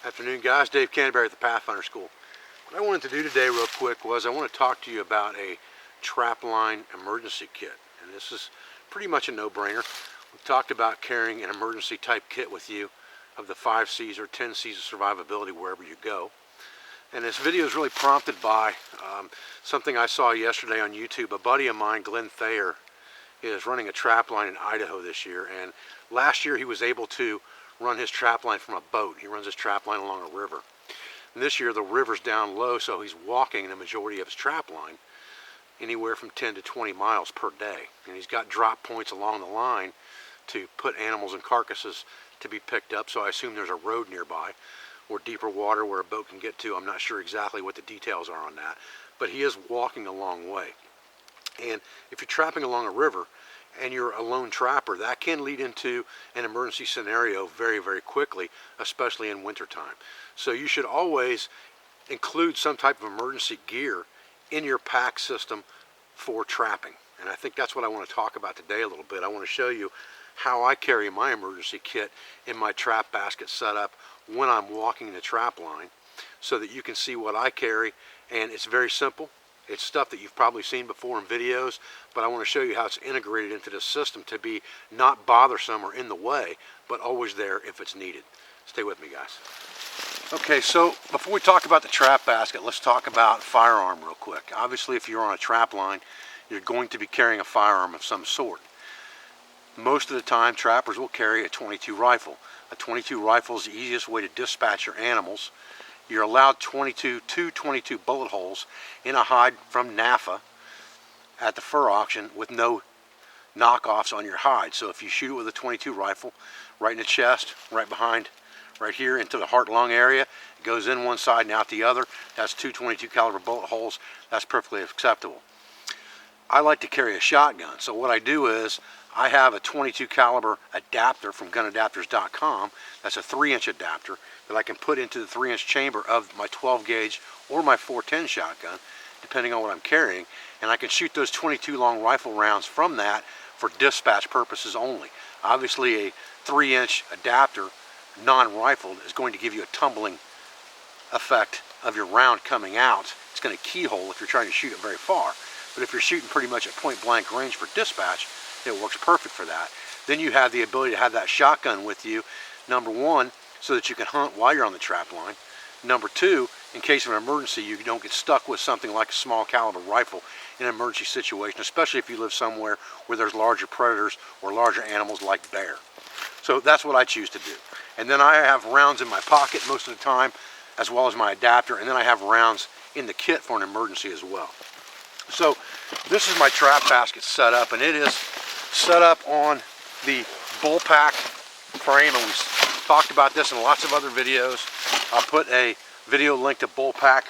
Afternoon guys, Dave Canterbury at the Pathfinder School. What I wanted to do today real quick was I want to talk to you about a trap line emergency kit. And this is pretty much a no-brainer. We've talked about carrying an emergency type kit with you of the 5 C's or 10 C's of survivability wherever you go. And this video is really prompted by something I saw yesterday on YouTube. A buddy of mine, Glenn Thayer, is running a trap line in Idaho this year. And last year he was able to run his trap line from a boat. He runs his trap line along a river. And this year the river's down low, so he's walking the majority of his trap line, anywhere from 10 to 20 miles per day. And he's got drop points along the line to put animals and carcasses to be picked up, so I assume there's a road nearby or deeper water where a boat can get to. I'm not sure exactly what the details are on that, but he is walking a long way. And if you're trapping along a river and you're a lone trapper, that can lead into an emergency scenario very, very quickly, especially in wintertime. So you should always include some type of emergency gear in your pack system for trapping. And I think that's what I want to talk about today a little bit. I want to show you how I carry my emergency kit in my trap basket setup when I'm walking the trap line, so that you can see what I carry. And it's very simple. It's stuff that you've probably seen before in videos, but I want to show you how it's integrated into the system to be not bothersome or in the way, but always there if it's needed. Stay with me, guys. Okay, so before we talk about the trap basket, let's talk about firearm real quick. Obviously, if you're on a trap line, you're going to be carrying a firearm of some sort. Most of the time, trappers will carry a .22 rifle. A .22 rifle is the easiest way to dispatch your animals. You're allowed 22 bullet holes in a hide from NAFA at the fur auction with no knockoffs on your hide. So if you shoot it with a .22 rifle, right in the chest, right behind, right here into the heart-lung area, it goes in one side and out the other. That's 2 .22 caliber bullet holes. That's perfectly acceptable. I like to carry a shotgun, so what I do is I have a .22 caliber adapter from gunadapters.com. That's a 3-inch adapter that I can put into the 3-inch chamber of my 12 gauge or my 410 shotgun, depending on what I'm carrying, and I can shoot those .22 long rifle rounds from that for dispatch purposes only. Obviously, a 3-inch adapter, non-rifled, is going to give you a tumbling effect of your round coming out. It's going to keyhole if you're trying to shoot it very far. But if you're shooting pretty much at point blank range for dispatch, it works perfect for that. Then you have the ability to have that shotgun with you, number one, so that you can hunt while you're on the trap line. Number two, in case of an emergency, you don't get stuck with something like a small caliber rifle in an emergency situation, especially if you live somewhere where there's larger predators or larger animals like bear. So that's what I choose to do. And then I have rounds in my pocket most of the time, as well as my adapter, and then I have rounds in the kit for an emergency as well. So this is my trap basket set up, and it is set up on the bullpack frame, and we talked about this in lots of other videos. I'll put a video link to bullpack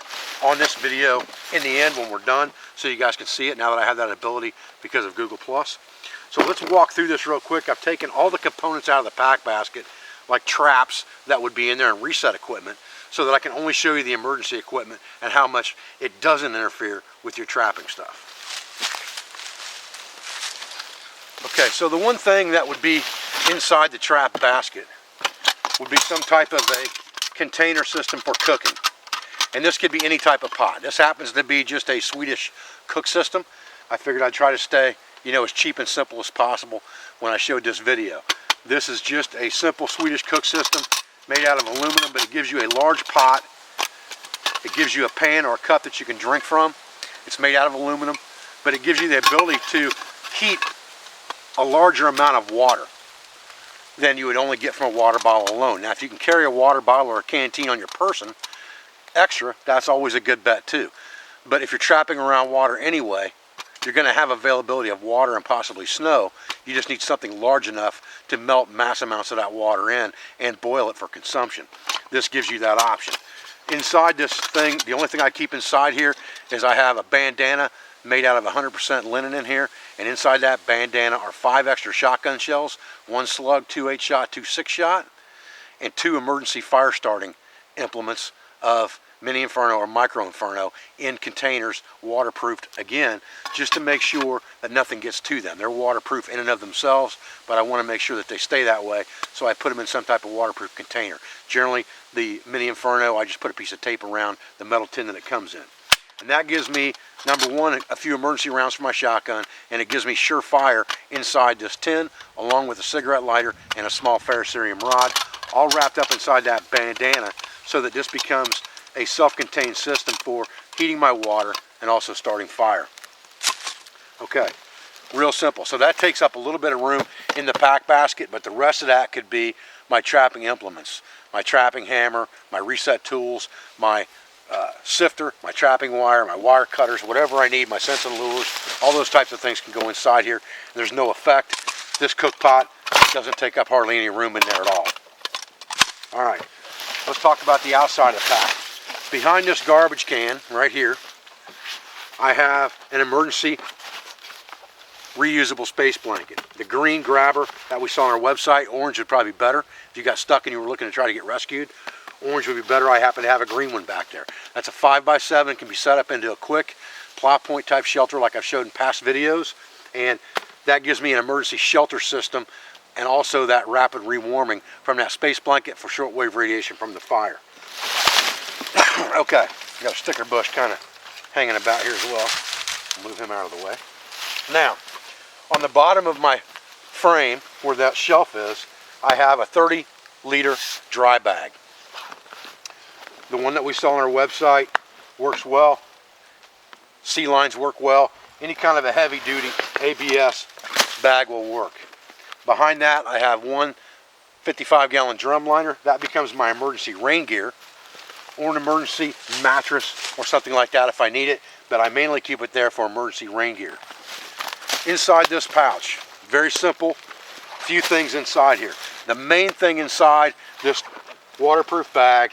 on this video in the end when we're done, so you guys can see it now that I have that ability because of Google+. So let's walk through this real quick. I've taken all the components out of the pack basket, like traps that would be in there and reset equipment, so that I can only show you the emergency equipment and how much it doesn't interfere with your trapping stuff. Okay, so the one thing that would be inside the trap basket would be some type of a container system for cooking. And this could be any type of pot. This happens to be just a Swedish cook system. I figured I'd try to stay, as cheap and simple as possible when I showed this video. This is just a simple Swedish cook system made out of aluminum, but it gives you a large pot. It gives you a pan or a cup that you can drink from. It's made out of aluminum, but it gives you the ability to heat a larger amount of water than you would only get from a water bottle alone. Now, if you can carry a water bottle or a canteen on your person extra, that's always a good bet too. But if you're trapping around water anyway, you're going to have availability of water and possibly snow. You just need something large enough to melt mass amounts of that water in and boil it for consumption. This gives you that option. Inside this thing, the only thing I keep inside here is I have a bandana made out of 100% linen in here, and inside that bandana are 5 extra shotgun shells, 1 slug, 2 8-shot, 2 6-shot, and 2 emergency fire starting implements of Mini Inferno or Micro Inferno in containers, waterproofed again, just to make sure that nothing gets to them. They're waterproof in and of themselves, but I want to make sure that they stay that way, so I put them in some type of waterproof container. Generally, the Mini Inferno, I just put a piece of tape around the metal tin that it comes in. And that gives me, number one, a few emergency rounds for my shotgun, and it gives me sure fire inside this tin, along with a cigarette lighter and a small ferrocerium rod, all wrapped up inside that bandana, so that this becomes a self-contained system for heating my water and also starting fire. Okay, real simple. So that takes up a little bit of room in the pack basket, but the rest of that could be my trapping implements, my trapping hammer, my reset tools, my sifter, my trapping wire, my wire cutters, whatever I need, my scents and lures, all those types of things can go inside here. There's no effect. This cook pot doesn't take up hardly any room in there at all. All right, let's talk about the outside of the pack. Behind this garbage can right here, I have an emergency reusable space blanket. The green grabber that we saw on our website, orange would probably be better. If you got stuck and you were looking to try to get rescued, orange would be better. I happen to have a green one back there. That's a 5x7, can be set up into a quick plow point type shelter like I've showed in past videos, and that gives me an emergency shelter system and also that rapid rewarming from that space blanket for shortwave radiation from the fire. Okay, got a sticker bush kind of hanging about here as well. Move him out of the way. Now, on the bottom of my frame where that shelf is, I have a 30-liter dry bag. The one that we saw on our website works well. C-lines work well. Any kind of a heavy-duty ABS bag will work. Behind that, I have one 55-gallon drum liner. That becomes my emergency rain gear, or an emergency mattress or something like that if I need it, but I mainly keep it there for emergency rain gear. Inside this pouch, very simple, few things inside here. The main thing inside this waterproof bag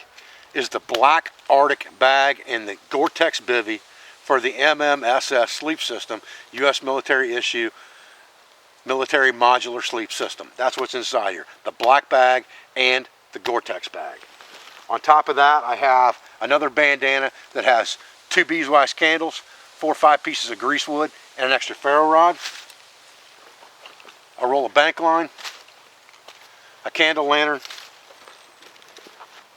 is the black Arctic bag and the Gore-Tex bivy for the MMSS sleep system, U.S. military issue, military modular sleep system. That's what's inside here, the black bag and the Gore-Tex bag. On top of that, I have another bandana that has 2 beeswax candles, 4 or 5 pieces of grease wood, and an extra ferro rod, a roll of bank line, a candle lantern,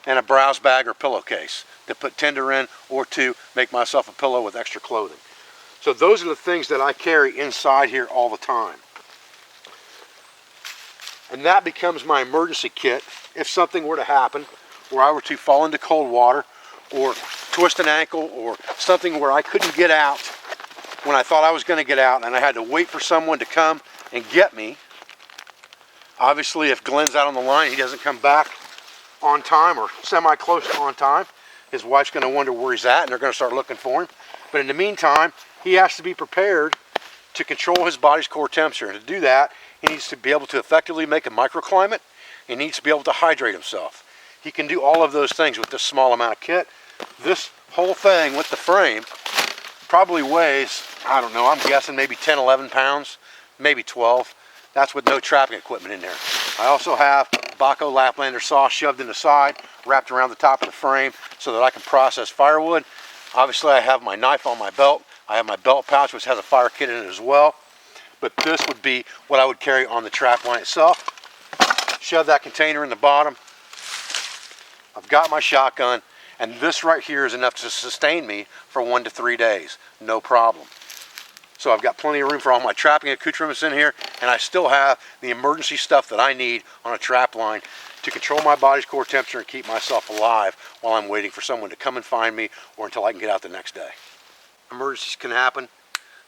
and a browse bag or pillowcase to put tinder in, or to make myself a pillow with extra clothing. So those are the things that I carry inside here all the time. And that becomes my emergency kit if something were to happen where I were to fall into cold water or twist an ankle or something where I couldn't get out when I thought I was going to get out and I had to wait for someone to come and get me. Obviously, if Glenn's out on the line, he doesn't come back on time or semi-close to on time, his wife's going to wonder where he's at and they're going to start looking for him. But in the meantime, he has to be prepared to control his body's core temperature. And to do that, he needs to be able to effectively make a microclimate. He needs to be able to hydrate himself. He can do all of those things with this small amount of kit. This whole thing with the frame probably weighs, I don't know, I'm guessing maybe 10, 11 pounds, maybe 12. That's with no trapping equipment in there. I also have Baco Laplander saw shoved in the side, wrapped around the top of the frame so that I can process firewood. Obviously, I have my knife on my belt. I have my belt pouch, which has a fire kit in it as well. But this would be what I would carry on the trap line itself. Shove that container in the bottom. I've got my shotgun, and this right here is enough to sustain me for 1 to 3 days, no problem. So I've got plenty of room for all my trapping accoutrements in here, and I still have the emergency stuff that I need on a trap line to control my body's core temperature and keep myself alive while I'm waiting for someone to come and find me or until I can get out the next day. Emergencies can happen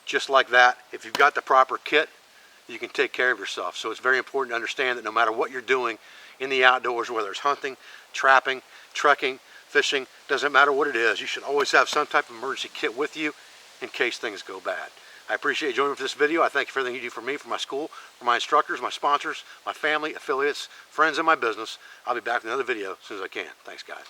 just like that. If you've got the proper kit, you can take care of yourself. So it's very important to understand that no matter what you're doing in the outdoors, whether it's hunting, trapping, trekking, fishing, doesn't matter what it is, you should always have some type of emergency kit with you in case things go bad. I appreciate you joining me for this video. I thank you for everything you do for me, for my school, for my instructors, my sponsors, my family, affiliates, friends, and my business. I'll be back with another video as soon as I can. Thanks, guys.